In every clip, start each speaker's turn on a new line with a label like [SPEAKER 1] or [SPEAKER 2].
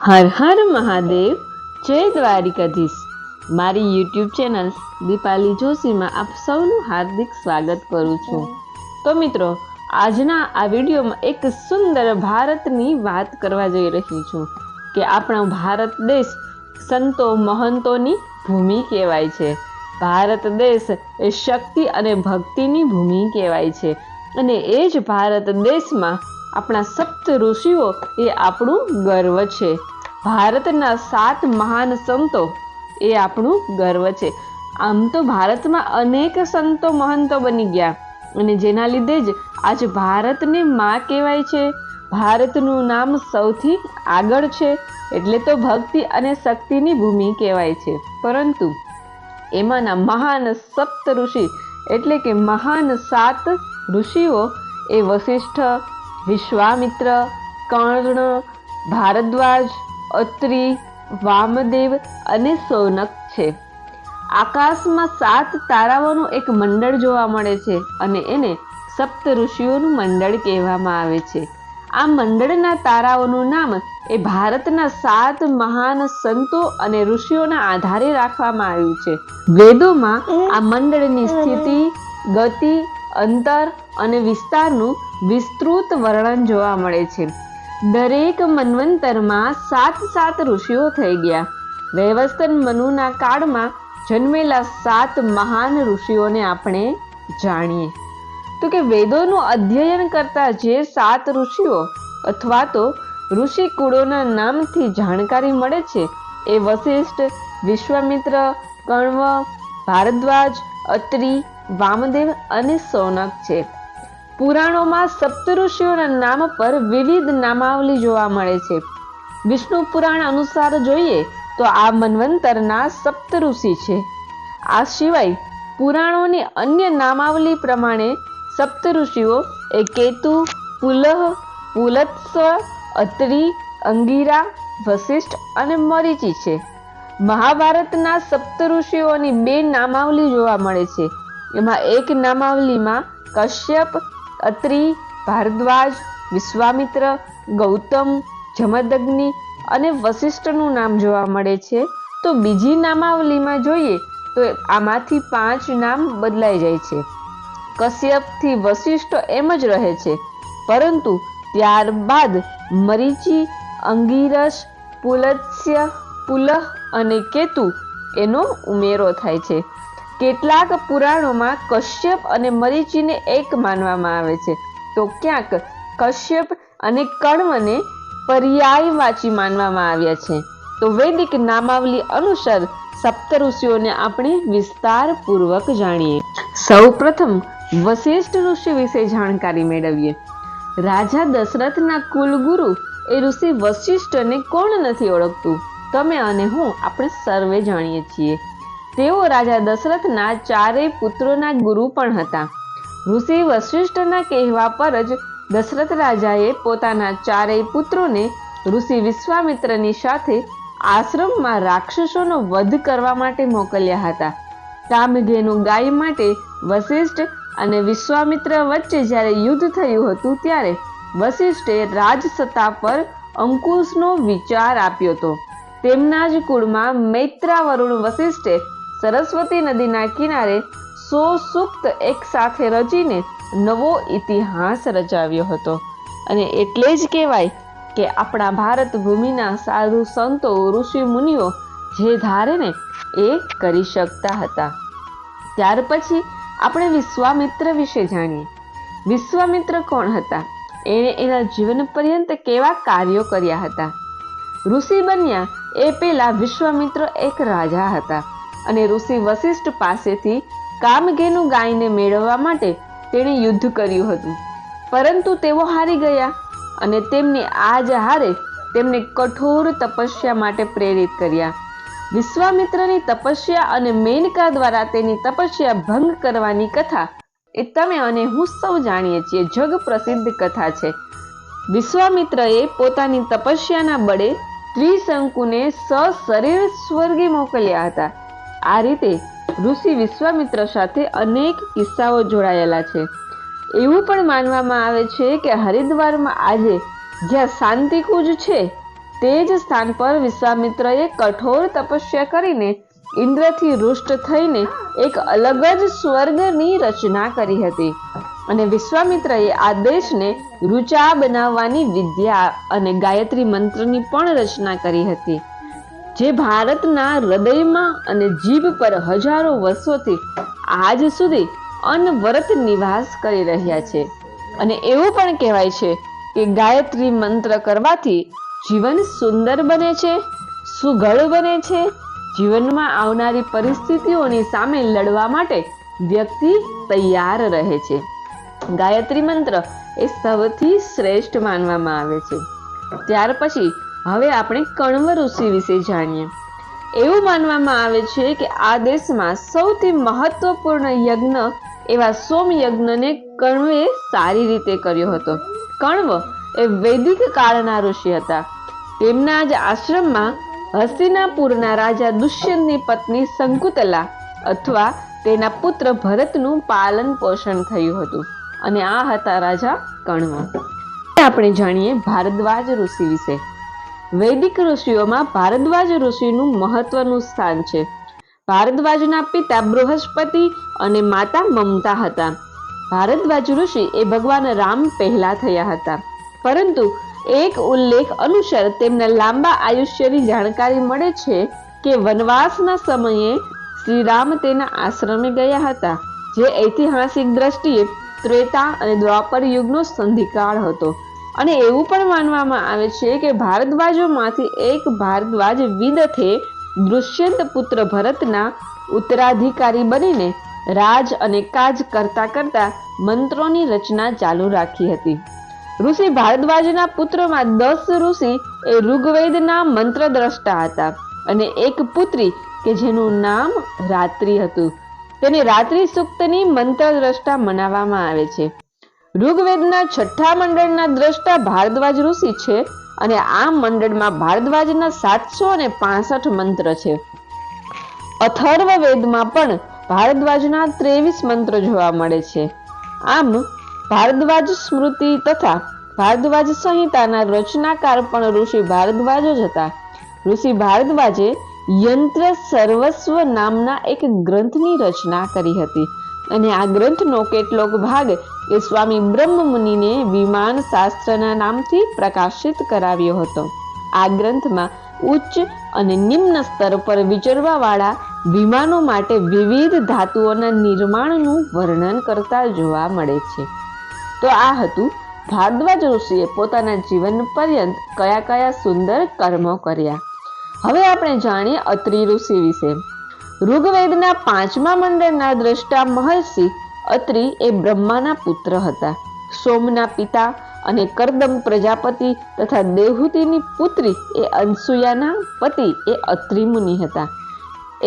[SPEAKER 1] હર હર મહાદેવ, જય દ્વારિકાધીશ. મારી YouTube channel Dipali જોશીમાં આપ સૌનું હાર્દિક સ્વાગત કરું છું. તો મિત્રો, આજના આ વિડીયોમાં એક સુંદર ભારતની વાત કરવા જઈ રહી છું કે આપણો ભારત દેશ સંતો મહંતોની ભૂમિ કહેવાય છે. ભારત દેશ એ શક્તિ અને ભક્તિની ભૂમિ કહેવાય છે. અને એ જ ભારત દેશમાં આપણા સપ્ત ઋષિઓ એ આપણું ગર્વ છે. ભારતના 7 મહાન સંતો એ આપણું ગર્વ છે. આમ તો ભારતમાં અનેક સંતો મહંતો બની ગયા અને જેના લીધે જ આજ ભારતને માં કહેવાય છે. ભારતનું નામ સૌથી આગળ છે એટલે તો ભક્તિ અને શક્તિની ભૂમિ કહેવાય છે. પરંતુ એમાંના મહાન સપ્ત ઋષિ એટલે કે મહાન 7 ઋષિઓ એ વશિષ્ઠ, વિશ્વામિત્ર, કર્ણ, ભારદ્વાજ, અત્રિ, વામદેવ અને સૌનક છે. આકાશમાં 7 તારાઓનું એક મંડળ જોવા મળે છે અને એને સપ્ત ઋષિઓનું મંડળ કહેવામાં આવે છે. આ મંડળના તારાઓનું નામ એ ભારતના 7 મહાન સંતો અને ઋષિઓના આધારે રાખવામાં આવ્યું છે. વેદોમાં આ મંડળની સ્થિતિ, ગતિ, અંતર અને વિસ્તારનું વિસ્તૃત વર્ણન જોવા મળે છે. દરેક મન્વંતરમાં 7 ઋષિઓ થઈ ગયા. વૈવસ્વત મનુના કાળમાં જન્મેલા 7 મહાન ઋષિઓને આપણે જાણીએ તો કે વેદોનું અધ્યયન કરતા જે 7 ઋષિઓ અથવા તો ઋષિ કુળોના નામથી જાણકારી મળે છે એ વશિષ્ઠ, વિશ્વામિત્ર, કર્ણ, ભારદ્વાજ, અત્રિ, વામદેવ અને સૌનક છે. પુરાણોમાં સપ્તઋષિઓના નામ પર વિવિધ નામાવલી જોવા મળે છે. વિષ્ણુ પુરાણ અનુસાર જોઈએ તો આ મન્વંતરના સપ્ત ઋષિ છે. આ સિવાય પુરાણોની અન્ય નામાવલી પ્રમાણે સપ્ત ઋષિઓ એ કેતુ, પુલહ, પુલત્સ્વ, અત્રિ, અંગિરા, વશિષ્ઠ અને મરીચી છે. મહાભારતના સપ્ત ઋષિઓની 2 નામાવલી જોવા મળે છે. એમાં એક નામાવલીમાં કશ્યપ, અત્રિ, ભારદ્વાજ, વિશ્વામિત્ર, ગૌતમ, જમદગ્નિ અને વશિષ્ઠનું નામ જોવા મળે છે. તો બીજી નામાવલીમાં જોઈએ તો આમાંથી 5 નામ બદલાઈ જાય છે. કશ્યપથી વશિષ્ઠ એમ જ રહે છે, પરંતુ ત્યારબાદ મરીચી, અંગિરસ, પુલત્સ્ય, પુલહ અને કેતુ એનો ઉમેરો થાય છે. કેટલાક પુરાણોમાં કશ્યપ અને મરીચીને એક માનવામાં આવે છે, તો ક્યાંક કશ્યપ અને કર્ણને પર્યાયવાચી માનવામાં આવ્યા છે. તો વૈદિક નામાવલી અનુસાર સપ્ત ઋષિઓને આપણે વિસ્તારપૂર્વક જાણીએ. સૌ પ્રથમ વશિષ્ઠ ઋષિ વિશે જાણકારી મેળવીએ. રાજા દશરથના કુલગુરુ એ ઋષિ વશિષ્ઠને કોણ નથી ઓળખતું? તમે અને હું આપણે સર્વે જાણીએ છીએ. તેઓ રાજા દશરથના 4 પુત્રોના ગુરુ પણ હતા. ઋષિ વશિષ્ઠના કહેવા પર જ દશરથ રાજાએ પોતાના 4 પુત્રોને ઋષિ વિશ્વામિત્રની સાથે આશ્રમમાં રાક્ષસોનો વધ કરવા માટે મોકલ્યા હતા. કામધેનુ ગાય માટે વશિષ્ઠ અને વિશ્વામિત્ર વચ્ચે જ્યારે યુદ્ધ થયું હતું ત્યારે વશિષ્ઠે રાજસત્તા પર અંકુશનો વિચાર આપ્યો હતો. તેમના જ કુળમાં મૈત્રાવરુણ વશિષ્ઠે સરસ્વતી નદીના કિનારે 100 સૂક્ત એક સાથે રચીને નવો ઇતિહાસ રચાવ્યો હતો. અને એટલે જ કહેવાય કે આપણા ભારત ભૂમિના સાધુ સંતો, ઋષિ મુનિઓ જે ધારે ને એ કરી શકતા હતા. ત્યાર પછી આપણે વિશ્વામિત્ર વિશે જાણીએ. વિશ્વામિત્ર કોણ હતા? એણે એના જીવન પર્યંત કેવા કાર્યો કર્યા હતા? ઋષિ બન્યા એ પહેલા વિશ્વામિત્ર એક રાજા હતા અને ઋષિ વશિષ્ઠ પાસેથી કામધેનુ ગાયને મેળવવા માટે તેણે યુદ્ધ કર્યું હતું. પરંતુ તેઓ હારી ગયા અને તેમની આ જ હારે તેમને કઠોર તપસ્યા માટે પ્રેરિત કર્યા. વિશ્વામિત્રની તપસ્યા અને મેનકા દ્વારા તેની તપસ્યા ભંગ કરવાની કથા એ તમે અને હું સૌ જાણીએ છીએ. જગ પ્રસિદ્ધ કથા છે. વિશ્વામિત્રએ પોતાની તપસ્યાના બળે ત્રિશંકુને સશરીર સ્વર્ગે મોકલ્યા હતા. આ રીતે ઋષિ વિશ્વામિત્ર સાથે અનેક કિસ્સાઓ જોડાયેલા છે. એવું પણ માનવામાં આવે છે કે હરિદ્વારમાં આજે જ્યાં શાંતિકુંજ છે તે જ સ્થાન પર વિશ્વામિત્રએ કઠોર તપસ્યા કરીને ઇન્દ્રથી રુષ્ટ થઈને એક અલગ જ સ્વર્ગની રચના કરી હતી. અને વિશ્વામિત્રએ આ દેશને ઋચા બનાવવાની વિદ્યા અને ગાયત્રી મંત્રની પણ રચના કરી હતી, જે ભારતના હૃદયમાં અને જીભ પર હજારો વર્ષોથી આજ સુધી અનવરત નિવાસ કરી રહ્યા છે. અને એવું પણ કહેવાય છે કે ગાયત્રી મંત્ર કરવાથી જીવન સુંદર બને છે, સુઘડ બને છે. જીવનમાં આવનારી પરિસ્થિતિઓની સામે લડવા માટે વ્યક્તિ તૈયાર રહે છે. ગાયત્રી મંત્ર એ સૌથી શ્રેષ્ઠ માનવામાં આવે છે. ત્યાર પછી હવે આપણે કણ્વ ઋષિ વિશે જાણીએ. એવું માનવામાં આવે છે કે આ દેશમાં સૌથી મહત્વપૂર્ણ યજ્ઞ એવા સોમ યજ્ઞને કણ્વે સારી રીતે કર્યો હતો. કણ્વ એ વૈદિક કાળના ઋષિ હતા. તેમના જ આશ્રમમાં હસ્તિનાપુરના રાજા દુષ્યંતની પત્ની શંકુતલા અથવા તેના પુત્ર ભરતનું પાલન પોષણ થયું હતું. અને આ હતા રાજા કણ્વ. આપણે જાણીએ ભારદ્વાજ ઋષિ વિશે. વૈદિક ઋષિઓમાં ભારદ્વાજ ઋષિનું મહત્વનું સ્થાન છે. ભારદ્વાજના પિતા બૃહસ્પતિ અને માતા મમતા હતા. ભારદ્વાજ ઋષિ એ ભગવાન રામ પહેલા થયા હતા, પરંતુ એક ઉલ્લેખ અનુસાર તેમના લાંબા આયુષ્યની જાણકારી મળે છે કે વનવાસના સમયે શ્રી રામ તેના આશ્રમે ગયા હતા, જે ઐતિહાસિક દ્રષ્ટિએ ત્રેતા અને દ્વાપર યુગનો સંધિકાળ હતો. અને એવું પણ માનવામાં આવે છે કે ભારદ્વાજોમાંથી એક ભારદ્વાજ વિદથે દુષ્યંત પુત્ર ભરતના ઉત્તરાધિકારી બનીને રાજ અને કાજ કરતા કરતા મંત્રોની રચના ચાલુ રાખી હતી. ઋષિ ભારદ્વાજના પુત્રોમાં 10 ઋષિ એ ઋગ્વેદના મંત્ર દ્રષ્ટા હતા અને એક પુત્રી કે જેનું નામ રાત્રિ હતું. તેને રાત્રિ સૂક્તની મંત્ર દ્રષ્ટા મનાવવામાં આવે છે. ઋગ્વેદના 6થા મંડળના દ્રષ્ટા ભારદ્વાજ ઋષિ છે અને આ મંડળમાં ભારદ્વાજના 765 મંત્ર છે. અથર્વ વેદમાં પણ ભારદ્વાજના 23 મંત્ર જોવા મળે છે. આમ ભારદ્વાજ સ્મૃતિ તથા ભારદ્વાજ સંહિતાના રચનાકાર પણ ઋષિ ભારદ્વાજ જ હતા. ઋષિ ભારદ્વાજે યંત્ર સર્વસ્વ નામના એક ગ્રંથની રચના કરી હતી અને આ ગ્રંથનો કેટલોક ભાગ એ સ્વામી બ્રહ્મ મુનિને વિમાન શાસ્ત્રના નામથી પ્રકાશિત કરાવ્યો હતો. આ ગ્રંથમાં ઉચ્ચ અને નિમ્ન સ્તર પર વિચરવા વાળા વિમાનો માટે વિવિધ ધાતુઓના નિર્માણનું વર્ણન કરતા જોવા મળે છે. તો આ હતું ભારદ્વાજ ઋષિએ પોતાના જીવન પર્યંત કયા કયા સુંદર કર્મો કર્યા. હવે આપણે જાણીએ અત્રિ ઋષિ વિશે. ઋગ્વેદના 5મા મંડળના દ્રષ્ટા મહર્ષિ અત્રિ એ બ્રહ્માના પુત્ર હતા. સોમના પિતા અને કરદમ પ્રજાપતિ તથા દેવહૂતિની પુત્રી એ અનસુયાના પતિ એ અત્રિ મુનિ હતા.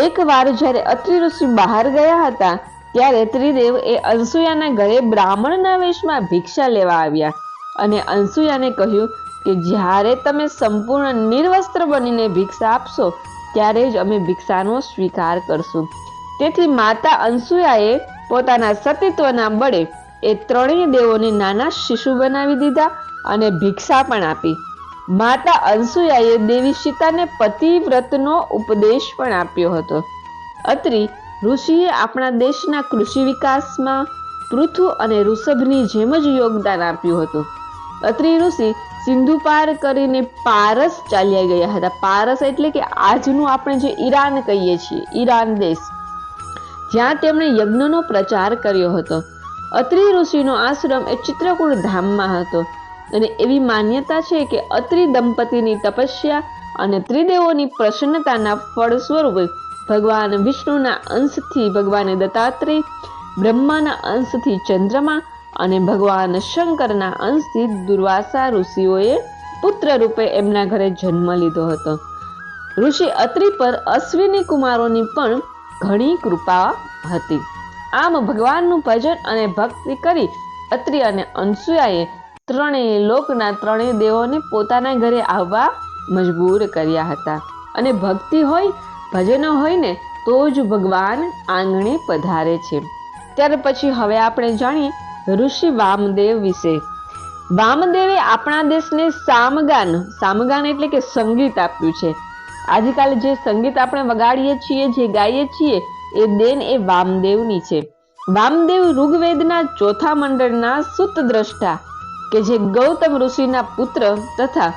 [SPEAKER 1] એક વાર જ્યારે અત્રિ ઋષિ બહાર ગયા હતા ત્યારે ત્રિદેવ એ અનસુયાના ઘરે બ્રાહ્મણના વેશમાં ભિક્ષા લેવા આવ્યા અને અનસુયાને કહ્યું કે જ્યારે તમે સંપૂર્ણ નિર્વસ્ત્ર બનીને ભિક્ષા આપશો ત્યારે જ અમે ભિક્ષાનો સ્વીકાર કરશું. તેથી માતા અનસુયાએ પોતાના સતીત્વના બળે એ ત્રણેય દેવોને નાના શિશુ બનાવી દીધા અને ભિક્ષા પણ આપી. માતા અનસુયાએ દેવી સીતાને પતિવ્રતનો ઉપદેશ પણ આપ્યો હતો. અત્રિ ઋષિએ આપણા દેશના કૃષિ વિકાસમાં પૃથુ અને ઋષભની જેમ જ યોગદાન આપ્યું હતું. અત્રિ ઋષિ સિંધુ પાર કરીને પારસ ચાલ્યા ગયા હતા. પારસ એટલે કે આજનું આપણે જે ઈરાન કહીએ છીએ, ઈરાન દેશ, જ્યાં તેમણે યજ્ઞનો પ્રચાર કર્યો હતો. અત્રિ ઋષિનો આશ્રમ એ ચિત્રકૂટ ધામમાં હતો અને એવી માન્યતા છે કે અત્રિ દંપતીની તપસ્યા અને ત્રિદેવોની પ્રસન્નતાના ફળ સ્વરૂપે ભગવાન વિષ્ણુના અંશથી ભગવાન દત્તાત્રેય, બ્રહ્માના અંશથી ચંદ્રમા અને ભગવાન શંકરના અંશથી દુર્વાસા ઋષિઓએ પુત્ર રૂપે એમના ઘરે જન્મ લીધો હતો. ઋષિ અત્રિ પર અશ્વિની કુમારોની પણ ઘણી કૃપા હતી. આમ ભગવાનનું ભજન અને ભક્તિ કરી અત્રિ અને અનસુયાએ ત્રણેય લોકના ત્રણેય દેવોને પોતાના ઘરે આવવા મજબૂર કર્યા હતા. અને ભક્તિ હોય, ભજનો હોય ને તો જ ભગવાન આંગણે પધારે છે. ત્યાર પછી હવે આપણે જાણીએ ઋષિ વામદેવ વિશે. વામદેવે આપણા દેશને સામગાન એટલે કે સંગીત આપ્યું છે. આજકાલ જે સંગીત આપણે વગાડીએ છીએ, જે ગાઈએ છીએ, એ દેન એ વામદેવની છે. વામદેવ ઋગ્વેદના ચોથા મંડળના સુતદ્રષ્ટા કે જે ગૌતમ ઋષિના પુત્ર તથા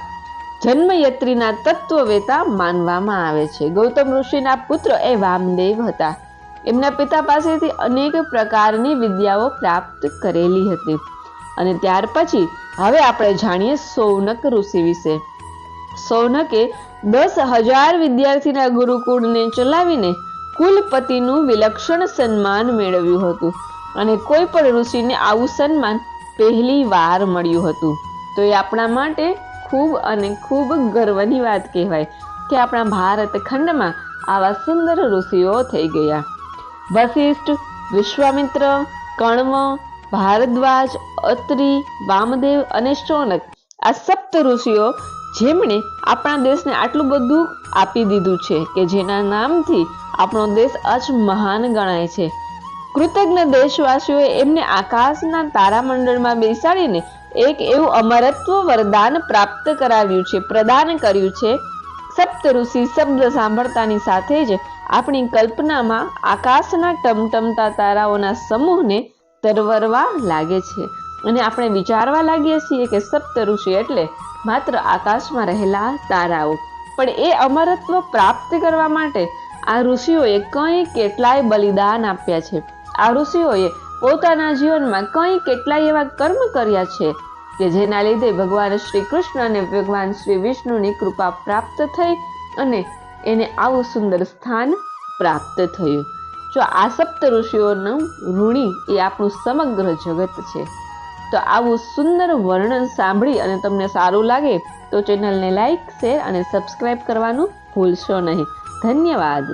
[SPEAKER 1] જન્મયત્રીના તત્વવેતા માનવામાં આવે છે. ગૌતમ ઋષિના પુત્ર એ વામદેવ હતા. એમના પિતા પાસેથી અનેક પ્રકારની વિદ્યાઓ પ્રાપ્ત કરેલી હતી. અને ત્યાર પછી હવે આપણે જાણીએ સૌનક ઋષિ વિશે. સૌનકે 10,000 વિદ્યાર્થીના ગુરુકુળને ચલાવીને કુલપતિનું વિલક્ષણ સન્માન મેળવ્યું હતું. અને કોઈ પણ ઋષિને આવું સન્માન પહેલી વાર મળ્યું હતું. તો એ આપણા માટે ખૂબ અને ખૂબ ગર્વની વાત કહેવાય કે આપણા ભારત ખંડમાં આવા સુંદર ઋષિઓ થઈ ગયા. વશિષ્ઠ, વિશ્વામિત્ર, કણ્વ, ભારદ્વાજ, અત્રિ, વામદેવ અને શૌનક આ સપ્ત ઋષિઓ જેમણે આપણા દેશને આટલું બધું આપી દીધું છે કે જેના નામથી આપણો દેશ આજ મહાન ગણાય છે. કૃતજ્ઞ દેશવાસીઓએ એમને આકાશના તારામંડળમાં બેસાડીને એક એવું અમરત્વ વરદાન પ્રાપ્ત કરાવ્યું છે, પ્રદાન કર્યું છે. સપ્ત ઋષિ શબ્દ સાંભળતાની સાથે જ આપણી કલ્પનામાં આકાશના ટમટમતા તારાઓના સમૂહને તરવરવા લાગે છે અને આપણે વિચારવા લાગીએ છીએ કે સપ્ત ઋષિ એટલે માત્ર આકાશમાં રહેલા તારાઓ. પણ એ અમરત્વ પ્રાપ્ત કરવા માટે આ ઋષિઓએ કેટલાય બલિદાન આપ્યા છે. આ ઋષિઓએ પોતાના જીવનમાં કેટલાય એવા કર્મ કર્યા છે કે જેના લીધે ભગવાન શ્રી કૃષ્ણ અને ભગવાન શ્રી વિષ્ણુની કૃપા પ્રાપ્ત થઈ અને એને આવું સુંદર સ્થાન પ્રાપ્ત થયું. જો આ સપ્ત ઋષિઓનું ઋણી એ આપણું સમગ્ર જગત છે. તો આવું સુંદર વર્ણન સાંભળી અને તમને સારું લાગે તો ચેનલને લાઈક, શેર અને સબસ્ક્રાઇબ કરવાનું ભૂલશો નહીં. ધન્યવાદ.